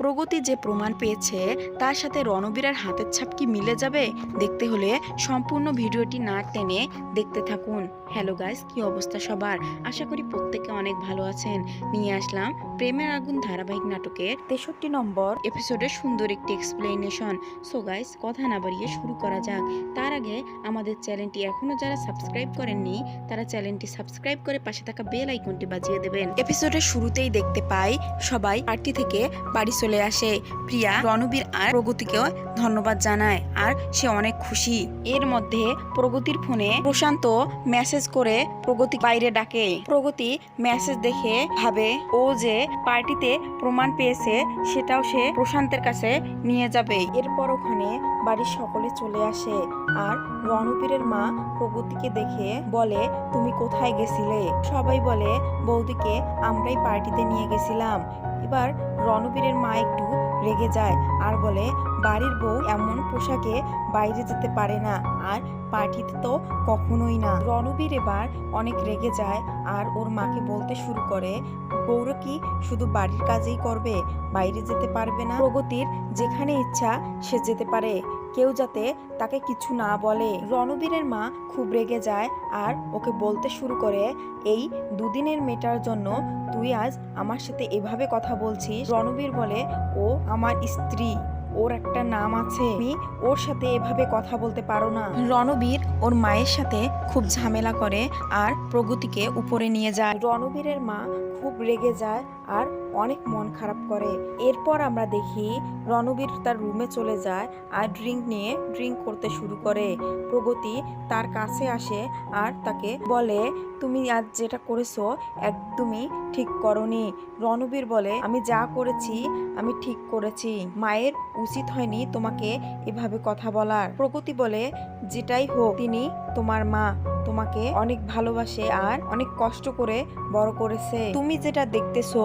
প্রগতি যে প্রমাণ পেয়েছে তার সাথে রণবীরের হাতের ছাপ কি মিলে যাবে? দেখতে হলে সম্পূর্ণ ভিডিওটি না টেনে দেখতে থাকুন। হ্যালো গাইস, কি অবস্থা সবার? আশা করি প্রত্যেকে অনেক ভালো আছেন। নিয়ে আসলাম প্রেমের আগুন ধারাবাহিক নাটকের 63 নম্বর এপিসোডের সুন্দর একটি এক্সপ্লেনেশন। সো গাইস, কথা না বাড়িয়ে শুরু করা যাক। তার আগে আমাদের চ্যানেলটি এখনো যারা সাবস্ক্রাইব করেননি তারা চ্যানেলটি সাবস্ক্রাইব করে পাশে থাকা বেল আইকনটি বাজিয়ে দেবেন। এপিসোডের শুরুতেই দেখতে পাই সবাই পার্টি থেকে বাড়ি চলে আসে। প্রিয়া রণবীর আর প্রগতিকে ধন্যবাদ জানায় আর সে অনেক খুশি। এর মধ্যে প্রগতির ফোনে প্রশান্ত মেসেজ করে প্রগতি বাইরে ডাকে। প্রগতি মেসেজ দেখে ভাবে ও যে পার্টিতে প্রমাণ পেয়েছে সেটাও সে প্রশান্তের কাছে নিয়ে যাবে। এরপর ওখানে বাড়ির সকলে চলে আসে আর রণবীরের মা প্রগতিকে দেখে বলে, তুমি কোথায় গেছিলে? সবাই বলে, বৌদিকে আমরাই পার্টিতে নিয়ে গেছিলাম। এবার রণবীরের মা একটু রেগে যায় আর বলে, বাড়ির বউ এমন পোশাকে বাইরে যেতে পারে না, আর পার্টিতে তো কখনোই না। রণবীর এবার অনেক রেগে যায় আর ওর মাকে বলতে শুরু করে, বউরা কি শুধু বাড়ির কাজেই করবে, বাইরে যেতে পারবে না? প্রগতির যেখানে ইচ্ছা সে যেতে পারে, কেউ যাতে তাকে কিছু না বলে। রণবীরের মা খুব রেগে যায় আর ওকে বলতে শুরু করে, এই দুদিনের মেয়েটার জন্য তুই আজ আমার সাথে এভাবে কথা বলছিস? রণবীর বলে, ও আমার স্ত্রী, ওর একটা নাম আছে, তুমি ওর সাথে এভাবে কথা বলতে পারো না। রণবীর ওর মায়ের সাথে খুব ঝামেলা করে আর প্রগতিকে উপরে নিয়ে যায়। রণবীরের মা খুব রেগে যায় আর অনেক মন খারাপ করে। এরপর আমরা দেখি রণবীর তার রুমে চলে যায় আর ড্রিঙ্ক করতে শুরু করে। প্রগতি তার কাছে আসে আর তাকে বলে, তুমি আজ যেটা করেছো একদমই ঠিক করনি। রণবীর বলে, আমি যা করেছি আমি ঠিক করেছি, মায়ের উচিত হয়নি তোমাকে এভাবে কথা বলার। প্রগতি বলে, যেটাই হোক তিনি তোমার মা, তোমাকে অনেক ভালোবাসে আর অনেক কষ্ট করে বড় করেছে। তুমি যেটা দেখতেছো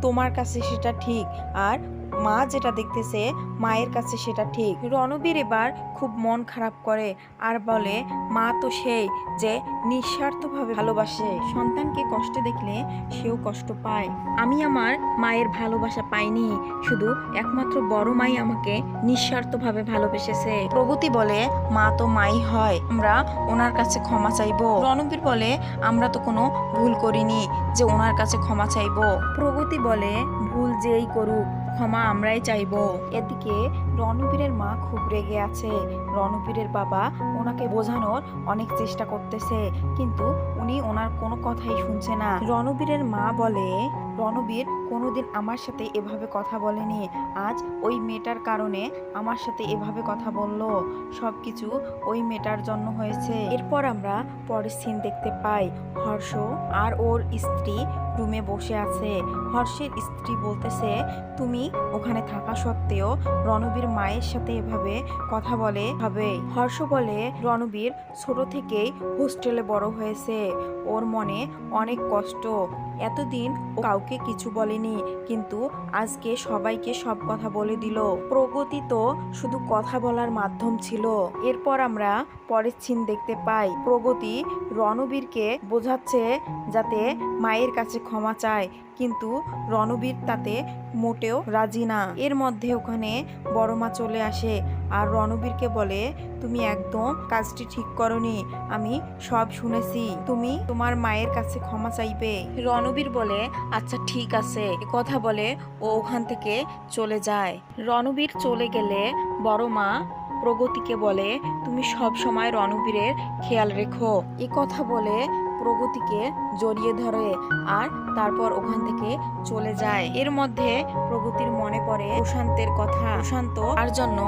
তোমার কাছে সেটা ঠিক, আর মা যেটা দেখতেছে মায়ের কাছে সেটা ঠিক। রণবীর এবার খুব মন খারাপ করে আর বলে, মা তো সেই যে নিঃস্বার্থভাবে ভালোবাসে, সন্তানকে কষ্ট দেখলে সেও কষ্ট পায়। আমি আমার মায়ের ভালোবাসা পাইনি, শুধু একমাত্র বড় মাই আমাকে নিঃস্বার্থভাবে ভালোবেসেছে। প্রগতি বলে, মা তো মাই হয়, আমরা ওনার কাছে ক্ষমা চাইবো। রণবীর বলে, আমরা তো কোনো ভুল করিনি যে ওনার কাছে ক্ষমা চাইবো। প্রগতি বলে, ভুল যেই করুক ক্ষমা আমরাই চাইবো। এদিকে রণবীরের মা খুব রেগে আছে। রণবীরের বাবা ওনাকে বোঝানোর অনেক চেষ্টা করতেছে, কিন্তু উনি ওনার কোনো কথাই শুনছে না। রণবীরের মা বলে, রণবীর কোনোদিন আমার সাথে এভাবে কথা বলেনি, আজ ওই মেয়েটার কারণে আমার সাথে এভাবে কথা বলল, সবকিছু ওই মেয়েটার জন্য হয়েছে। এরপর আমরা পরের সিন দেখতে পাই, হর্ষ আর ওর স্ত্রী রুমে বসে আছে। হর্ষের স্ত্রী বলতেছে, তুমি ওখানে থাকা সত্ত্বেও রণবীর মায়ের সাথে এভাবে কথা বলে ভাবে? হর্ষ বলে, রণবীর ছোট থেকেই হোস্টেলে বড় হয়েছে, ওর মনে অনেক কষ্ট, এতদিন ও কাউকে কিছু বলেনি, কিন্তু আজকে সবাইকে সব কথা বলে দিল। প্রগতি তো শুধু কথা বলার মাধ্যম ছিল। এরপর আমরা পরের সিন দেখতে পাই, প্রগতি রণবীরকে বোঝাচ্ছে যাতে মায়ের কাছে ক্ষমা চায়, কিন্তু রণবীর তাতে মোটেও রাজি না। এর মধ্যে ওখানে বড় মা চলে আসে আর রণবীরকে বলে, তুমি একদম কাজটি ঠিক করনি, আমি সব শুনেছি, তুমি তোমার মায়ের কাছে ক্ষমা চাইবে। রণবীর বলে, আচ্ছা ঠিক আছে। কথা বলে ও ওখান থেকে চলে যায়। রণবীর চলে গেলে বড় মা প্রগতিকে বলে, তুমি সব সময় রণবীরের খেয়াল রেখো। এ কথা বলে প্রগতিকে জড়িয়ে ধরে আর তারপর ওখান থেকে চলে যায়। এর মধ্যে প্রগতির মনে পড়ে প্রশান্তের কথা। প্রশান্ত তার জন্য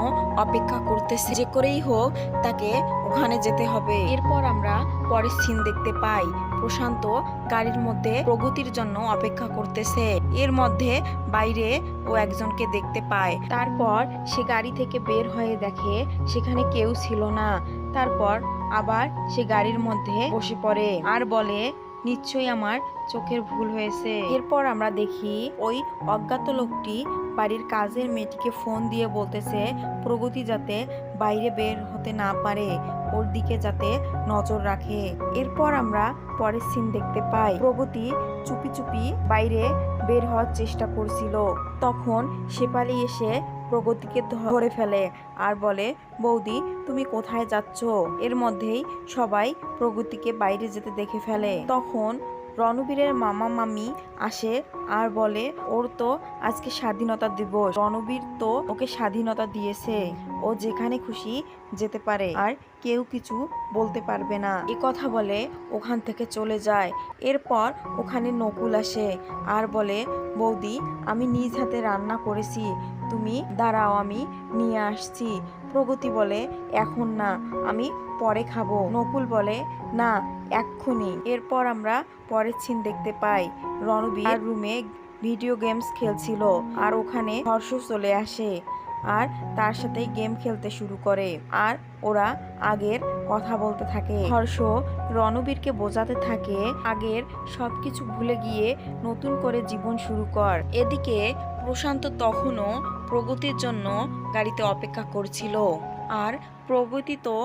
অপেক্ষা করতেছে, যে করেই হোক তাকে ওখানে যেতে হবে। এরপর আমরা পরের সিন দেখতে পাই, প্রশান্ত গাড়ির মধ্যে প্রগতির জন্য অপেক্ষা করতেছে। এর মধ্যে বাইরে ও একজনকে দেখতে পায়। তারপর সে গাড়ি থেকে বের হয়ে দেখে সেখানে কেউ ছিল না। তারপর আবার সে গাড়ির মধ্যে বসে পড়ে আর বলে, নিশ্চয়ই আমার চোখের ভুল হয়েছে। এরপর আমরা দেখি ওই অজ্ঞাত লোকটি বাড়ির কাজের মেয়েটিকে ফোন দিয়ে বলতেছে, প্রগতি যাতে বাইরে বের হতে না পারে, ওর দিকে যাতে নজর রাখে। এরপর আমরা পরের সিন দেখতে পাই, প্রগতি চুপি চুপি বাইরে বের হওয়ার চেষ্টা করছিল। তখন শেফালি এসে প্রগতিকে ধরে ফেলে আর বলে, বৌদি তুমি কোথায় যাচ্ছ? এর মধ্যেই সবাই প্রগতিকে বাইরে যেতে দেখে ফেলে। তখন রণবীরের মামা মামি আসে আর বলে, ওর তো আজকে স্বাধীনতা দিবস, রণবীর তো ওকে স্বাধীনতা দিয়েছে, ও যেখানে খুশি যেতে পারে আর কেউ কিছু বলতে পারবে না। এ কথা বলে ওখান থেকে চলে যায়। এরপর ওখানে নকুল আসে আর বলে, বৌদি আমি নিজ হাতে রান্না করেছি, তুমি দাঁড়াও আমি নিয়ে আসছি। প্রগতি বলে, এখন না, আমি পরে খাবো। নকুল বলে, না এক্ষুনি। এরপর আমরা পরের সিন দেখতে পাই, রণবীর রুমে ভিডিও গেমস খেলছিল আর ওখানে হর্ষ চলে আসে আর তার সাথে গেম খেলতে শুরু করে আর ওরা আগের কথা বলতে থাকে। হর্ষ রণবীরকে বোঝাতে থাকে আগের সবকিছু ভুলে গিয়ে নতুন করে জীবন শুরু কর। এদিকে প্রশান্ত তখনও প্রগতির জন্য গাড়িতে অপেক্ষা করছিল আর প্রগতি তো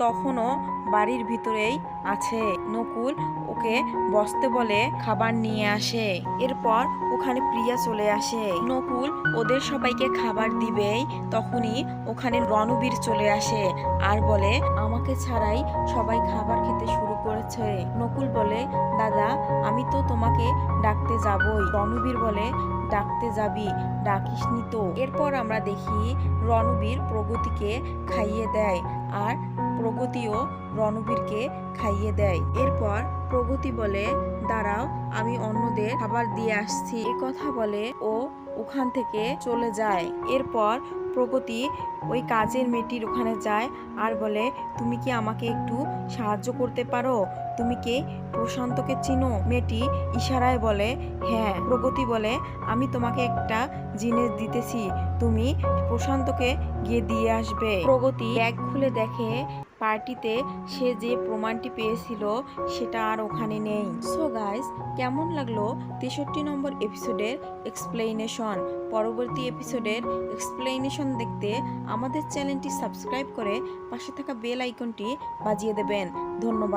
তখনও বাড়ির ভিতরেই আছে। নকুল ওকে বসতে বলে খাবার নিয়ে আসে। এরপর ওখানে প্রিয়া চলে আসে। নকুল ওদের সবাইকে খাবার দিবেই তখনই ওখানে রণবীর চলে আসে আর বলে, আমাকে ছাড়াই সবাই খাবার খেতে শুরু করেছে। নকুল বলে, দাদা আমি তো তোমাকে ডাকতে যাবই। রণবীর বলে, ডাকতে যাবি, ডাকিসনি তো। এরপর আমরা দেখি রণবীর প্রগতিকে খাইয়ে দেয় আর প্রগতিও রণবীরকে খাইয়ে দেয়। এরপর প্রগতি বলে, দাঁড়াও আমি অন্যদের খাবার দিয়ে আসছি। এ কথা বলে ও ওখান থেকে চলে যায়। এরপর প্রগতি ওই কাজের মেয়েটির ওখানে যায় আর বলে, তুমি কি আমাকে একটু সাহায্য করতে পারো? তুমি কি প্রশান্তকে চিনো? মেয়েটি ইশারায় বলে, হ্যাঁ। প্রগতি বলে, আমি তোমাকে একটা জিনিস দিতেছি, তুমি প্রশান্তকে গিয়ে দিয়ে আসবে। প্রগতি ব্যাগ খুলে দেখে পার্টিতে সে যে প্রমাণটি পেয়েছিল সেটা আর ওখানে নেই। সো গাইস, কেমন লাগলো 63 নম্বর এপিসোডের এক্সপ্লেনেশন? পরবর্তী এপিসোডের এক্সপ্লেনেশন দেখতে আমাদের চ্যানেলটি সাবস্ক্রাইব করে পাশে থাকা বেল আইকনটি বাজিয়ে দেবেন। ধন্যবাদ।